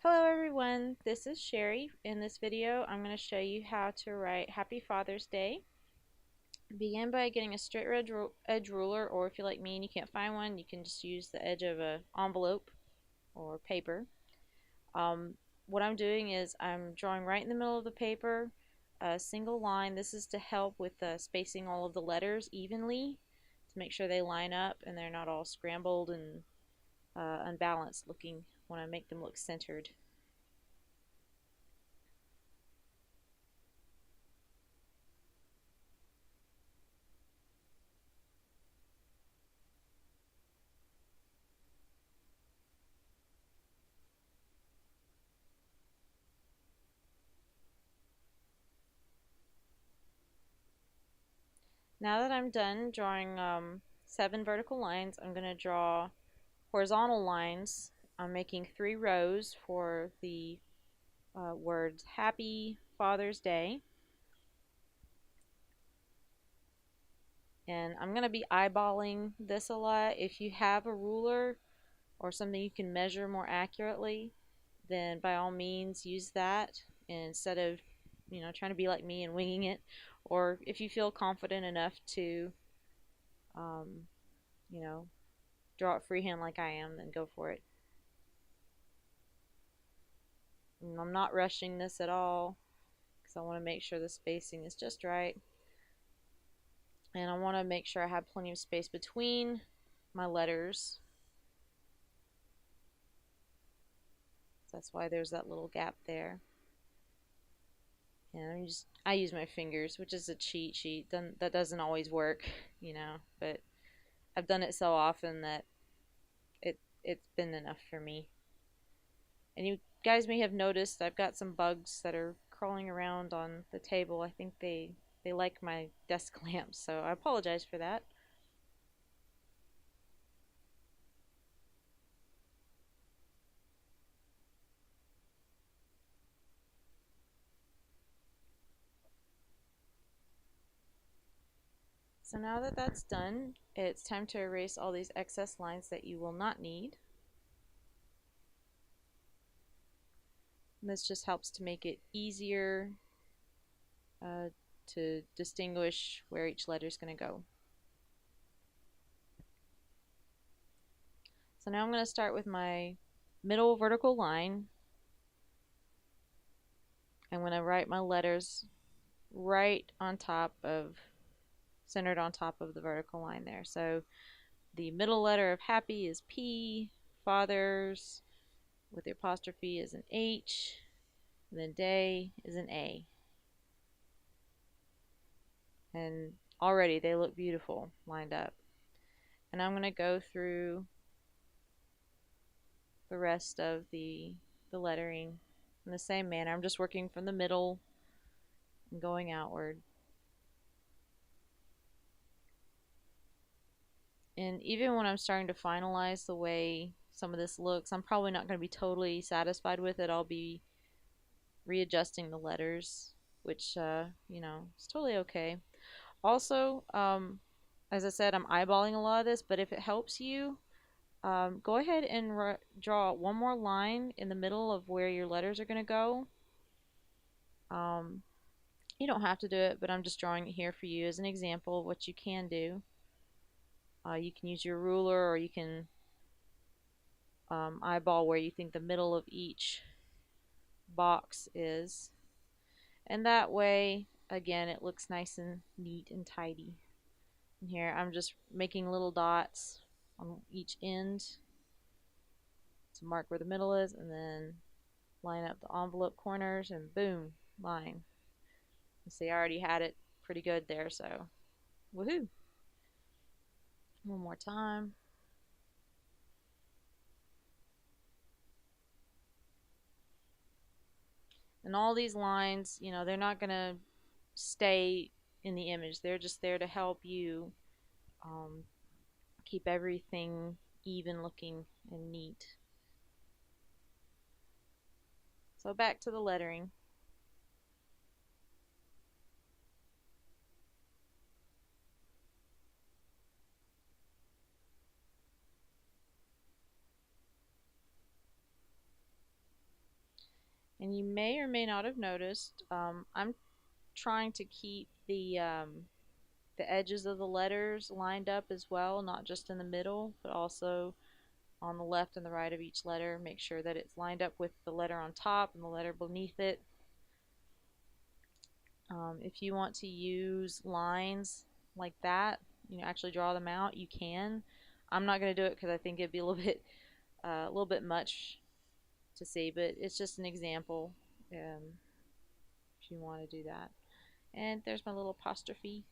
Hello everyone, this is Sherry. In this video, I'm going to show you how to write Happy Father's Day. Begin by getting a straight edge ruler, or if you're like me and you can't find one, you can just use the edge of an envelope or paper. What I'm doing is I'm drawing right in the middle of the paper a single line. This is to help with spacing all of the letters evenly to make sure they line up and they're not all scrambled and unbalanced looking when I make them look centered. Now that I'm done drawing 7 vertical lines, I'm going to draw horizontal lines. I'm making 3 rows for the words Happy Father's Day. And I'm going to be eyeballing this a lot. If you have a ruler or something you can measure more accurately, then by all means use that instead of trying to be like me and winging it. Or if you feel confident enough to um, you know draw it freehand like I am, then go for it. And I'm not rushing this at all because I want to make sure the spacing is just right. And I want to make sure I have plenty of space between my letters. So that's why there's that little gap there. And I use my fingers, which is a cheat sheet. That doesn't always work, but I've done it so often that it's been enough for me. And you guys may have noticed I've got some bugs that are crawling around on the table. I think they like my desk lamp, so I apologize for that. So now that that's done, it's time to erase all these excess lines that you will not need. And this just helps to make it easier to distinguish where each letter is going to go. So now I'm going to start with my middle vertical line. I'm going to write my letters right on top of, centered on top of the vertical line there. So the middle letter of happy is P, father's with the apostrophe is an H, and then day is an A. And already they look beautiful lined up. And I'm going to go through the rest of the lettering in the same manner. I'm just working from the middle and going outward. And even when I'm starting to finalize the way some of this looks, I'm probably not going to be totally satisfied with it. I'll be readjusting the letters, which, is totally okay. Also, as I said, I'm eyeballing a lot of this, but if it helps you, go ahead and draw one more line in the middle of where your letters are going to go. You don't have to do it, but I'm just drawing it here for you as an example of what you can do. You can use your ruler, or you can eyeball where you think the middle of each box is. And that way, again, it looks nice and neat and tidy. And here I'm just making little dots on each end to mark where the middle is, and then line up the envelope corners, and boom, line. You see, I already had it pretty good there, so woohoo! One more time. And all these lines, they're not going to stay in the image. They're just there to help you keep everything even looking and neat. So back to the lettering. And you may or may not have noticed, I'm trying to keep the edges of the letters lined up as well, not just in the middle, but also on the left and the right of each letter. Make sure that it's lined up with the letter on top and the letter beneath it. If you want to use lines like that, actually draw them out, you can. I'm not going to do it because I think it'd be a little bit much to see, but it's just an example if you want to do that. And there's my little apostrophe.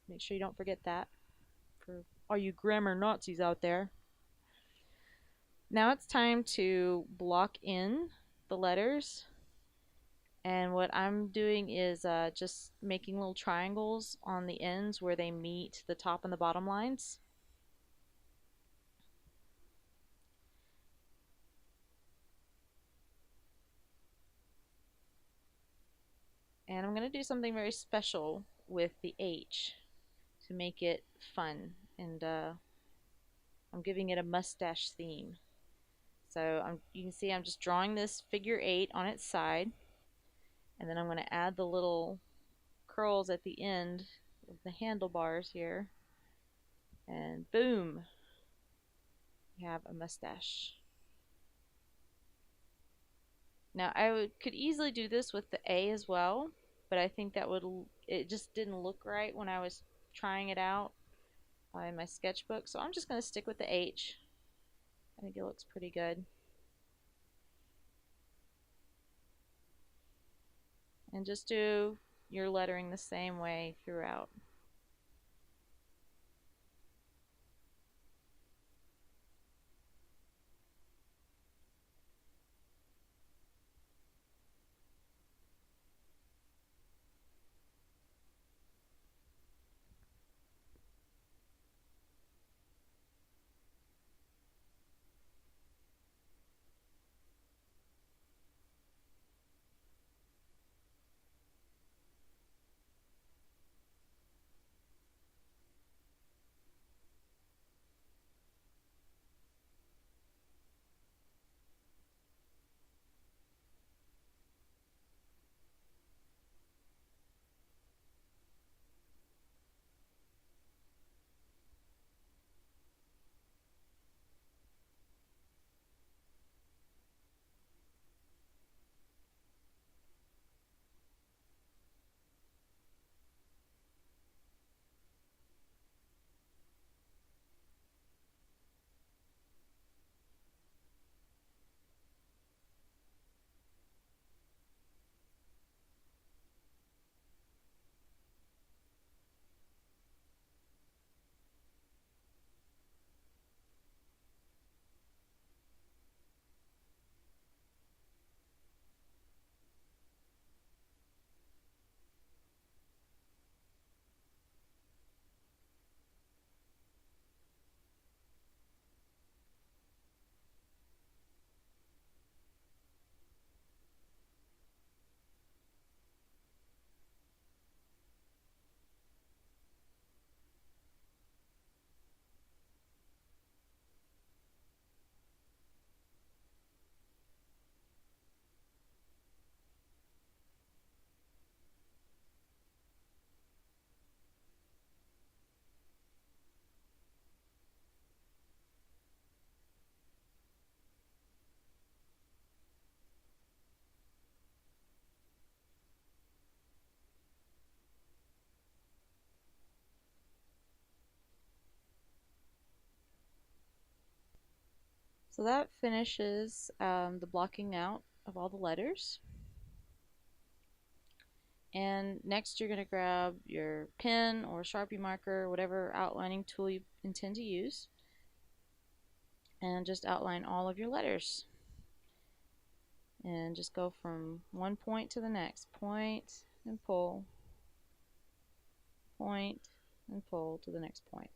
Make sure you don't forget that for all you grammar Nazis out there. Now it's time to block in the letters. And what I'm doing is just making little triangles on the ends where they meet the top and the bottom lines. And I'm going to do something very special with the H to make it fun. And I'm giving it a mustache theme. So you can see I'm just drawing this figure 8 on its side. And then I'm going to add the little curls at the end of the handlebars here. And boom, you have a mustache. Now could easily do this with the A as well, but I think it just didn't look right when I was trying it out in my sketchbook. So I'm just going to stick with the H. I think it looks pretty good. And just do your lettering the same way throughout. So that finishes the blocking out of all the letters. And next you're going to grab your pen or Sharpie marker, whatever outlining tool you intend to use, and just outline all of your letters. And just go from one point to the next. Point and pull. Point and pull to the next point.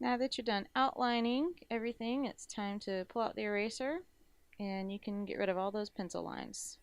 Now that you're done outlining everything, it's time to pull out the eraser and you can get rid of all those pencil lines.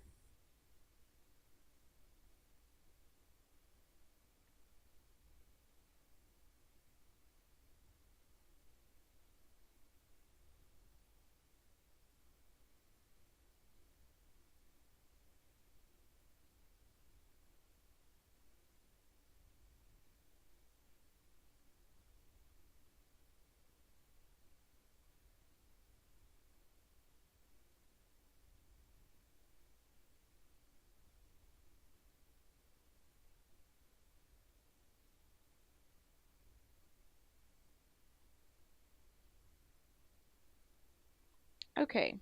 Okay,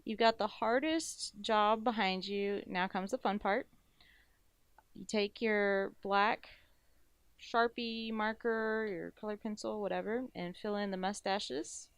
you've got the hardest job behind you. Now comes the fun part. You take your black Sharpie marker, your color pencil, whatever, and fill in the mustaches.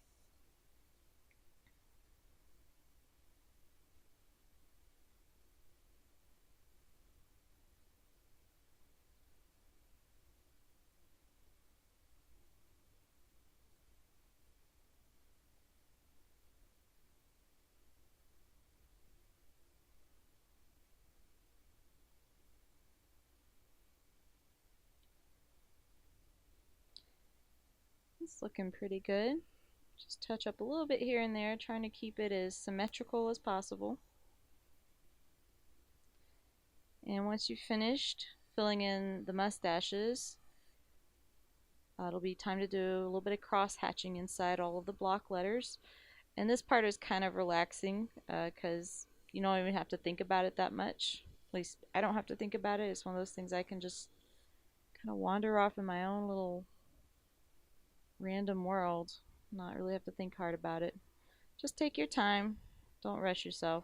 It's looking pretty good. Just touch up a little bit here and there, trying to keep it as symmetrical as possible. And once you've finished filling in the mustaches, it'll be time to do a little bit of cross hatching inside all of the block letters. And this part is kind of relaxing because you don't even have to think about it that much. At least I don't have to think about it. It's one of those things I can just kind of wander off in my own little random world, not really have to think hard about it. Just take your time. Don't rush yourself.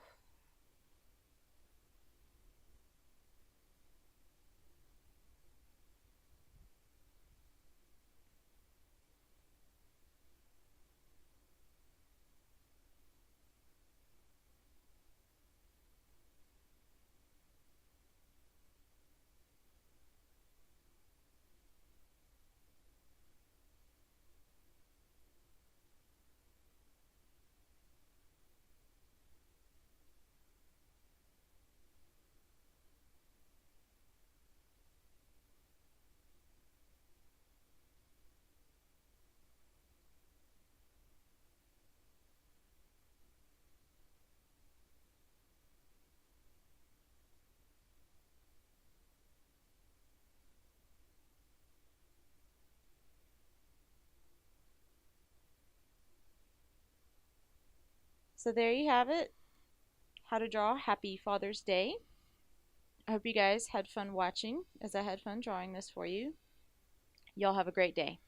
So there you have it. How to draw Happy Father's Day. I hope you guys had fun watching as I had fun drawing this for you. Y'all have a great day.